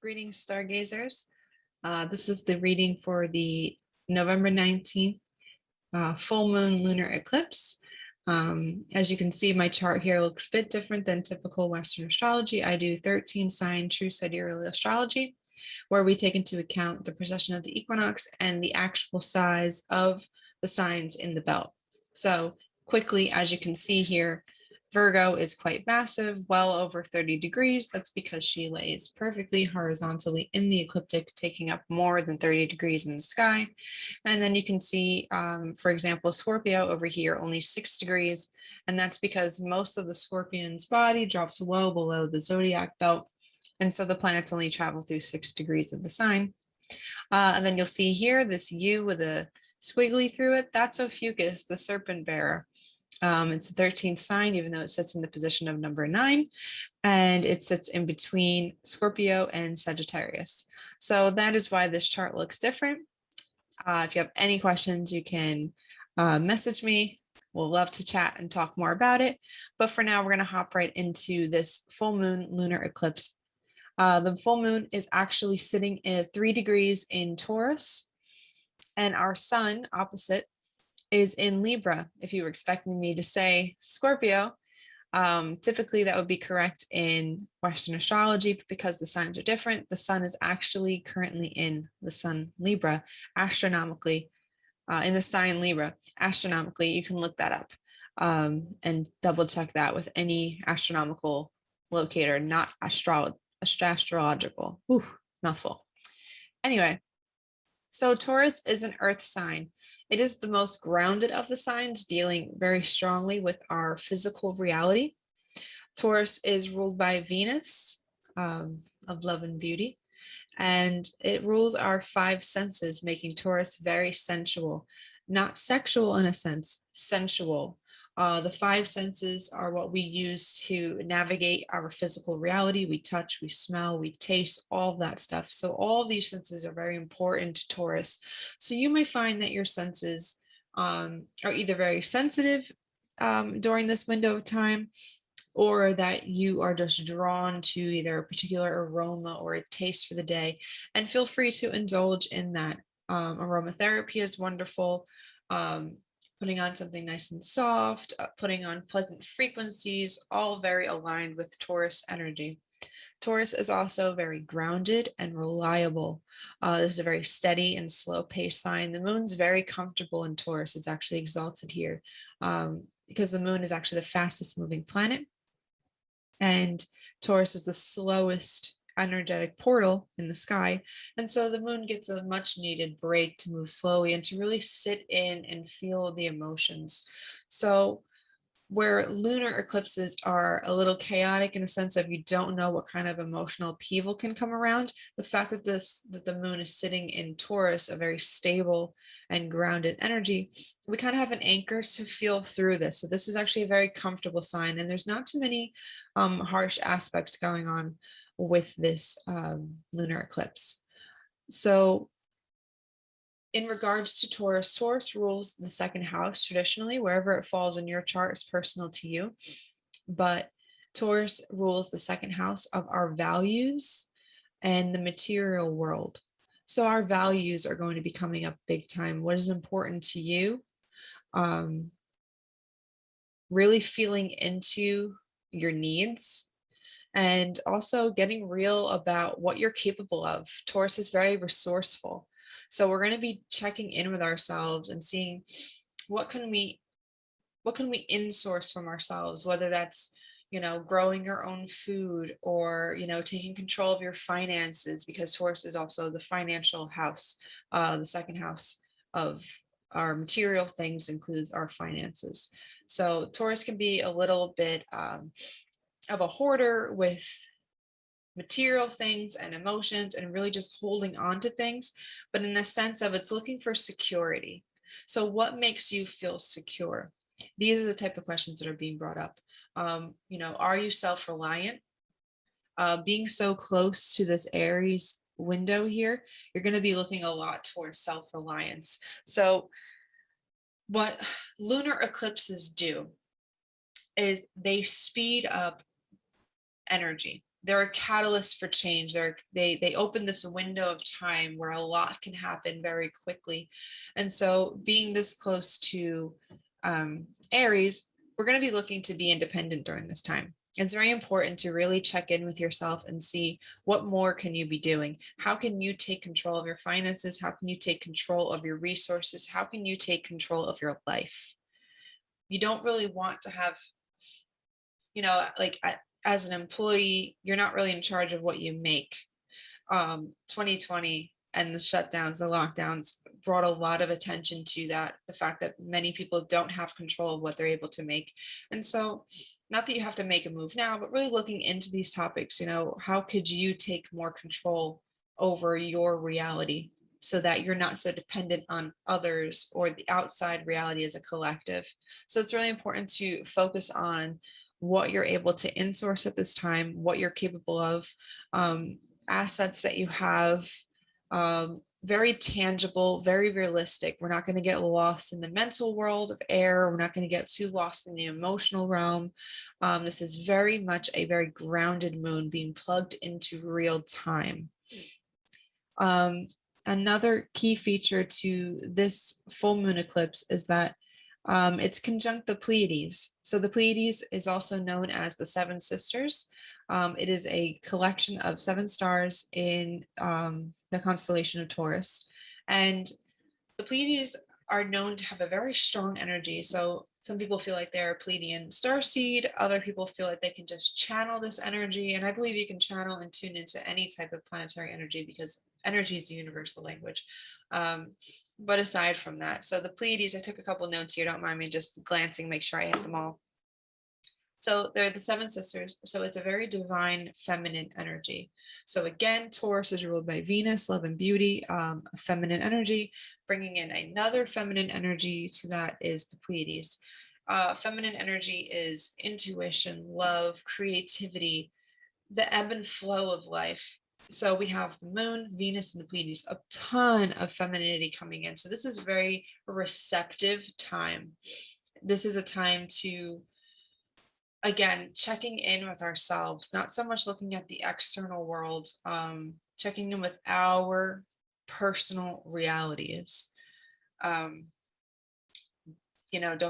Greetings, stargazers. This is the reading for the November 19th full moon lunar eclipse. As you can see, my chart here looks a bit different than typical Western astrology. I do 13 sign true sidereal astrology, where we take into account the precession of the equinox and the actual size of the signs in the belt. So quickly, as you can see here, Virgo is quite massive, well over 30 degrees. That's because she lays perfectly horizontally in the ecliptic, taking up more than 30 degrees in the sky. And then you can see, for example, Scorpio over here, only 6 degrees. And that's because most of the Scorpion's body drops well below the zodiac belt. And so the planets only travel through 6 degrees of the sign. And then you'll see here this U with a squiggly through it. That's Ophiuchus, the serpent bearer. It's the 13th sign, even though it sits in the position of number 9, and it sits in between Scorpio and Sagittarius. So that is why this chart looks different. If you have any questions, you can message me. We'll love to chat and talk more about it. But for now, we're going to hop right into this full moon lunar eclipse. The full moon is actually sitting at 3 degrees in Taurus, and our sun opposite is in Libra. If you were expecting me to say Scorpio, typically that would be correct in Western astrology, but because the signs are different, the sun is actually currently in the sun Libra, astronomically, in the sign Libra, astronomically. You can look that up and double check that with any astronomical locator, not astrological. Whew, mouthful. Anyway, so Taurus is an earth sign. It is the most grounded of the signs, dealing very strongly with our physical reality. Taurus is ruled by Venus, of love and beauty, and it rules our 5 senses, making Taurus very sensual, not sexual in a sense, sensual. The 5 senses are what we use to navigate our physical reality. We touch, we smell, we taste, all of that stuff. So all of these senses are very important to Taurus. So you may find that your senses are either very sensitive during this window of time, or that you are just drawn to either a particular aroma or a taste for the day. And feel free to indulge in that. Aromatherapy is wonderful. Putting on something nice and soft, putting on pleasant frequencies, all very aligned with Taurus energy. Taurus is also very grounded and reliable. This is a very steady and slow paced sign. The moon's very comfortable in Taurus. It's actually exalted here because the moon is actually the fastest moving planet. And Taurus is the slowest energetic portal in the sky. And so the moon gets a much needed break to move slowly and to really sit in and feel the emotions. So where lunar eclipses are a little chaotic in a sense of you don't know what kind of emotional upheaval can come around, the fact that the moon is sitting in Taurus, a very stable and grounded energy, we kind of have an anchor to feel through this. So this is actually a very comfortable sign, and there's not too many harsh aspects going on with this lunar eclipse. So in regards to Taurus, Taurus rules the 2nd house traditionally. Wherever it falls in your chart is personal to you. But Taurus rules the 2nd house of our values and the material world. So our values are going to be coming up big time. What is important to you? Really feeling into your needs, and also getting real about what you're capable of. Taurus is very resourceful. So we're going to be checking in with ourselves and seeing what can we insource from ourselves, whether that's, growing your own food, or, taking control of your finances, because Taurus is also the financial house. The 2nd house of our material things includes our finances. So Taurus can be a little bit of a hoarder with material things and emotions and really just holding on to things, but in the sense of it's looking for security. So what makes you feel secure? These are the type of questions that are being brought up. Are you self-reliant? Being so close to this Aries window here, you're going to be looking a lot towards self-reliance. So what lunar eclipses do is they speed up energy. they're a catalyst for change. They open this window of time where a lot can happen very quickly. And so being this close to Aries, we're going to be looking to be independent during this time. It's very important to really check in with yourself and see what more can you be doing? How can you take control of your finances? How can you take control of your resources? How can you take control of your life? You don't really want to have, like as an employee, you're not really in charge of what you make. 2020 and the shutdowns, the lockdowns brought a lot of attention to that, the fact that many people don't have control of what they're able to make. And so, not that you have to make a move now, but really looking into these topics, how could you take more control over your reality so that you're not so dependent on others or the outside reality as a collective. So it's really important to focus on what you're able to insource at this time, what you're capable of, assets that you have, very tangible, very realistic. We're not going to get lost in the mental world of air. We're not going to get too lost in the emotional realm. This is very much a very grounded moon being plugged into real time. Another key feature to this full moon eclipse is that it's conjunct the Pleiades. So the Pleiades is also known as the Seven Sisters. It is a collection of 7 stars in the constellation of Taurus. And the Pleiades are known to have a very strong energy. So some people feel like they're a Pleiadian starseed. Other people feel like they can just channel this energy. And I believe you can channel and tune into any type of planetary energy because energy is the universal language. But aside from that, so the Pleiades, I took a couple notes here. Don't mind me just glancing, make sure I hit them all. So they're the 7 sisters. So it's a very divine feminine energy. So again, Taurus is ruled by Venus, love and beauty, a feminine energy. Bringing in another feminine energy to that is the Pleiades. Feminine energy is intuition, love, creativity, the ebb and flow of life. So we have the moon, Venus, and the Pleiades, a ton of femininity coming in. So this is a very receptive time. This is a time to, again, checking in with ourselves, not so much looking at the external world, checking in with our personal realities. Don't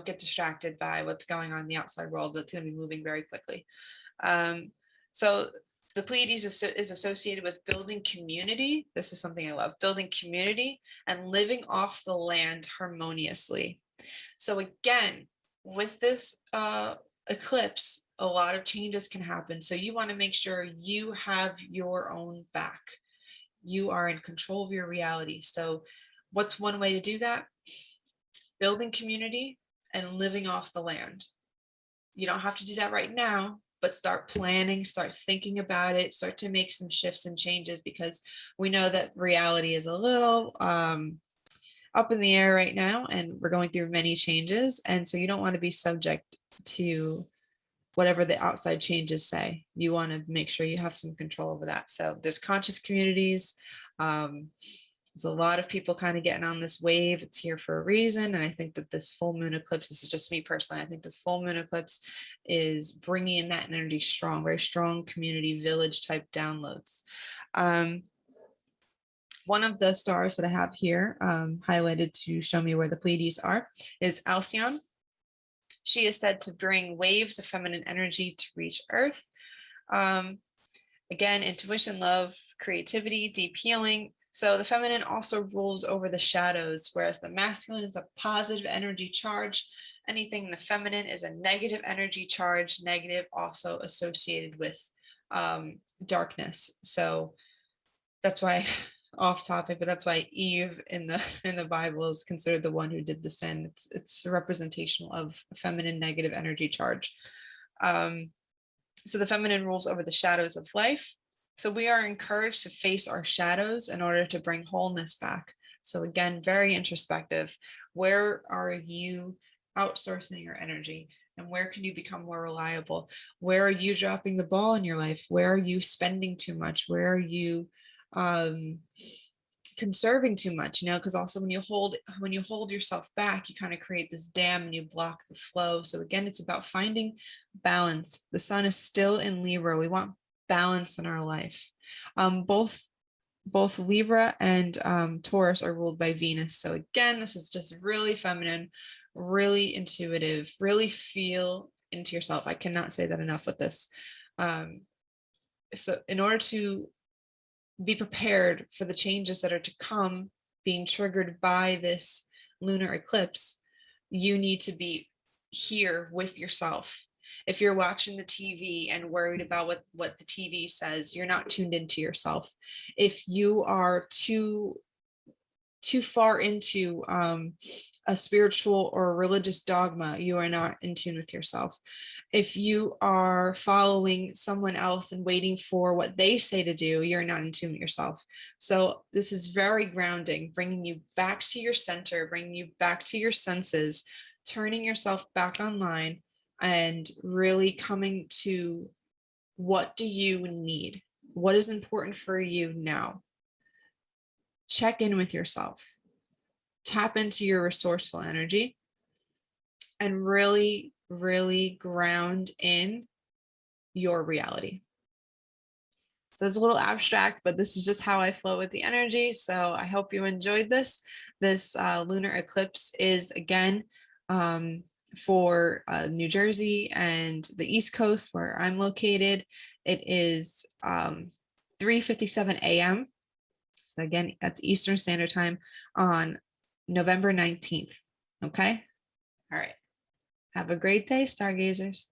get distracted by what's going on in the outside world. That's going to be moving very quickly. So the Pleiades is associated with building community. This is something I love, building community and living off the land harmoniously. So again, with this eclipse, a lot of changes can happen. So you want to make sure you have your own back. You are in control of your reality. So what's one way to do that? Building community and living off the land. You don't have to do that right now, but start planning, start thinking about it, start to make some shifts and changes because we know that reality is a little up in the air right now and we're going through many changes. And so you don't want to be subject to whatever the outside changes say. You want to make sure you have some control over that. So there's conscious communities. There's a lot of people kind of getting on this wave. It's here for a reason. And I think that this full moon eclipse, this is just me personally, I think this full moon eclipse is bringing in that energy strong, very strong community village type downloads. One of the stars that I have here highlighted to show me where the Pleiades are is Alcyone. She is said to bring waves of feminine energy to reach Earth. Again, intuition, love, creativity, deep healing. So the feminine also rules over the shadows, whereas the masculine is a positive energy charge. Anything in the feminine is a negative energy charge, negative also associated with darkness. So that's why, off topic, but that's why Eve in the Bible is considered the one who did the sin. It's a representation of feminine negative energy charge. So the feminine rules over the shadows of life. So we are encouraged to face our shadows in order to bring wholeness back. So again, very introspective. Where are you outsourcing your energy? And where can you become more reliable? Where are you dropping the ball in your life? Where are you spending too much? Where are you conserving too much? Because also when you hold yourself back, you kind of create this dam and you block the flow. So again, it's about finding balance. The sun is still in Libra. We want balance in our life. Both Libra and Taurus are ruled by Venus. So again, this is just really feminine, really intuitive, really feel into yourself. I cannot say that enough with this. So in order to be prepared for the changes that are to come, being triggered by this lunar eclipse, you need to be here with yourself. If you're watching the TV and worried about what the TV says, you're not tuned into yourself. If you are too far into a spiritual or religious dogma, you are not in tune with yourself. If you are following someone else and waiting for what they say to do, you're not in tune with yourself. So this is very grounding, bringing you back to your center, bringing you back to your senses, turning yourself back online, and really coming to, what do you need? What is important for you now? Check in with yourself, tap into your resourceful energy, and really, really ground in your reality. So it's a little abstract, but this is just how I flow with the energy. So I hope you enjoyed this. This lunar eclipse is, again, for New Jersey and the East Coast where I'm located. It is 3:57 a.m. So again, that's Eastern Standard Time on November 19th. Okay. All right. Have a great day, stargazers.